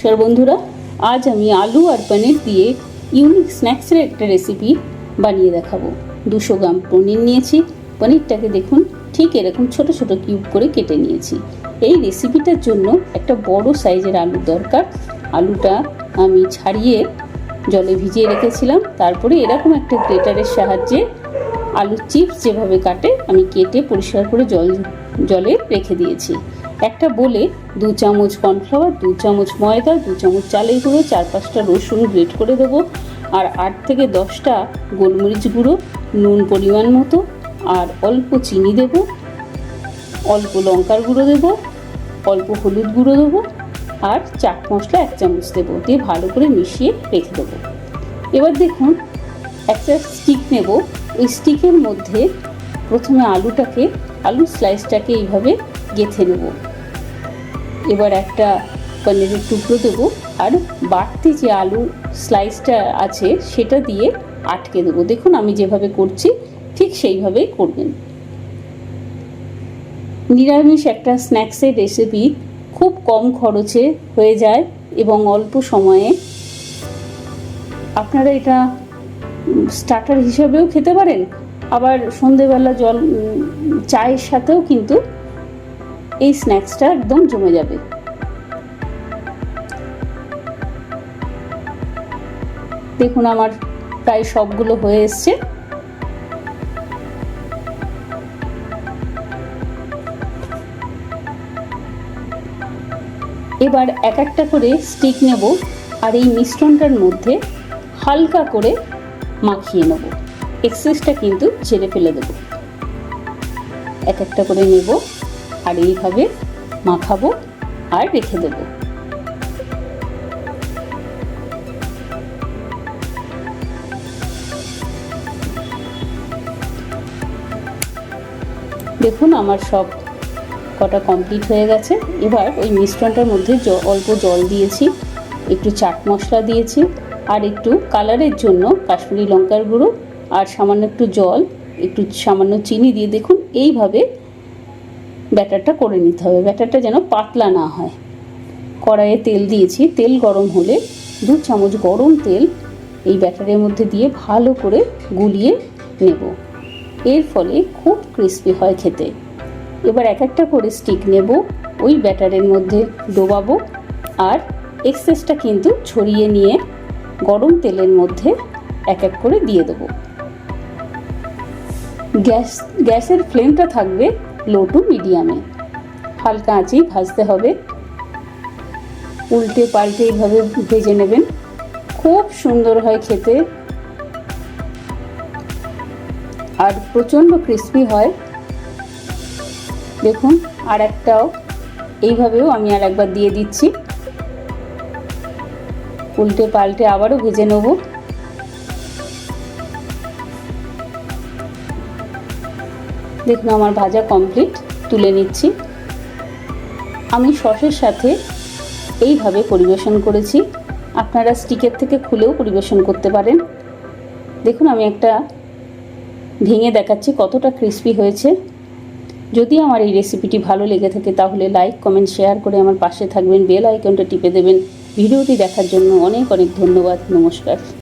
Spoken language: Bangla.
নমস্কার বন্ধুরা, আজ আমি আলু আর পনির দিয়ে ইউনিক স্ন্যাক্সের একটা রেসিপি বানিয়ে দেখাবো। 200 গ্রাম পনির নিয়েছি। পনিরটাকে দেখুন ঠিক এরকম ছোট ছোট কিউব করে কেটে নিয়েছি। এই রেসিপিটার জন্য একটা বড় সাইজের আলু দরকার। আলুটা আমি ছাড়িয়ে জলে ভিজিয়ে রেখেছিলাম, তারপরে এরকম একটা গ্রেটারের সাহায্যে আলুর চিপস যেভাবে কাটে আমি কেটে পরিষ্কার করে জলে রেখে দিয়েছি। একটা বলে 2 চামচ কর্নফ্লাওয়ার, 2 চামচ ময়দা, 2 চামচ চালের গুঁড়ো, 4-5টা রসুন গ্রেট করে দেবো, আর 8 থেকে 10টা গোলমরিচ গুঁড়ো, নুন পরিমাণ মতো, আর অল্প চিনি দেবো, অল্প লঙ্কার গুঁড়ো দেবো, অল্প হলুদ গুঁড়ো দেবো, আর চাট মশলা 1 চামচ দেবো, দিয়ে ভালো করে মিশিয়ে রেখে দেবো। এবার দেখুন একটা স্টিক নেব। ওই স্টিকের মধ্যে প্রথমে আলুর স্লাইসটাকে এইভাবে গেঁথে নেব। এবার একটা পনিরের টুকরো দেবো, আর বাড়তি যে আলুর স্লাইসটা আছে সেটা দিয়ে আটকে দেবো। দেখুন আমি যেভাবে করছি ঠিক সেইভাবেই করবেন। নিরামিষ একটা স্ন্যাক্সের রেসিপি খুব কম খরচে হয়ে যায় এবং অল্প সময়ে। আপনারা এটা স্টার্টার হিসাবেও খেতে পারেন, আবার সন্ধেবেলা চায়ের সাথেও কিন্তু এই স্ন্যাক্সটা একদম জমে যাবে। দেখুন আমার প্রায় সবগুলো হয়ে এসছে। এবার এক একটা করে স্টিক নেব, আর এই মিশ্রণটার মধ্যে হালকা করে মাখিয়ে নেব। এক্সেসটা কিন্তু ছেড়ে ফেলে দেব। এক একটা করে নেব আর এইভাবে মাখাবো আর রেখে দেব। দেখুন আমার সব কটা কমপ্লিট হয়ে গেছে। এবার ওই মিশ্রণটার মধ্যে অল্প জল দিয়েছি, একটু চাট মশলা দিয়েছি, আর একটু কালারের জন্য কাশ্মীরি লঙ্কার গুঁড়ো, আর সামান্য একটু জল, একটু সামান্য চিনি দিয়ে দেখুন এইভাবে ব্যাটারটা করে নিতে হবে। ব্যাটারটা যেন পাতলা না হয়। কড়াইয়ে তেল দিয়েছি, তেল গরম হলে 2 চামচ গরম তেল এই ব্যাটারের মধ্যে দিয়ে ভালো করে গুলিয়ে নেব। এর ফলে খুব ক্রিস্পি হয় খেতে। এবার এক একটা করে স্টিক নেব, ওই ব্যাটারের মধ্যে ডোবাবো, আর এক্সেসটা কিন্তু ছড়িয়ে নিয়ে গরম তেলের মধ্যে এক এক করে দিয়ে দেবো। গ্যাসের ফ্লেমটা থাকবে লো টু মিডিয়ামে। হালকা আঁচেই ভাজতে হবে। উল্টে পাল্টে এইভাবে ভেজে নেবেন। খুব সুন্দর হয় খেতে আর প্রচণ্ড ক্রিস্পি হয়। দেখুন আর একটাও এইভাবেও আমি আর একবার দিয়ে দিচ্ছি। উল্টে পাল্টে আবারও ভেজে নেব। দেখুন আমার ভাজা কমপ্লিট, তুলে নিচ্ছি। আমি সসের সাথে এইভাবে পরিবেশন করেছি। আপনারা স্টিকের থেকে খুলেও পরিবেশন করতে পারেন। দেখুন আমি একটা ভেঙে দেখাচ্ছি কতটা ক্রিস্পি হয়েছে। যদি আমার এই রেসিপিটি ভালো লেগে থাকে তাহলে লাইক, কমেন্ট, শেয়ার করে আমার পাশে থাকবেন। বেল আইকনটা টিপে দেবেন। ভিডিওটি দেখার জন্য অনেক অনেক ধন্যবাদ। নমস্কার।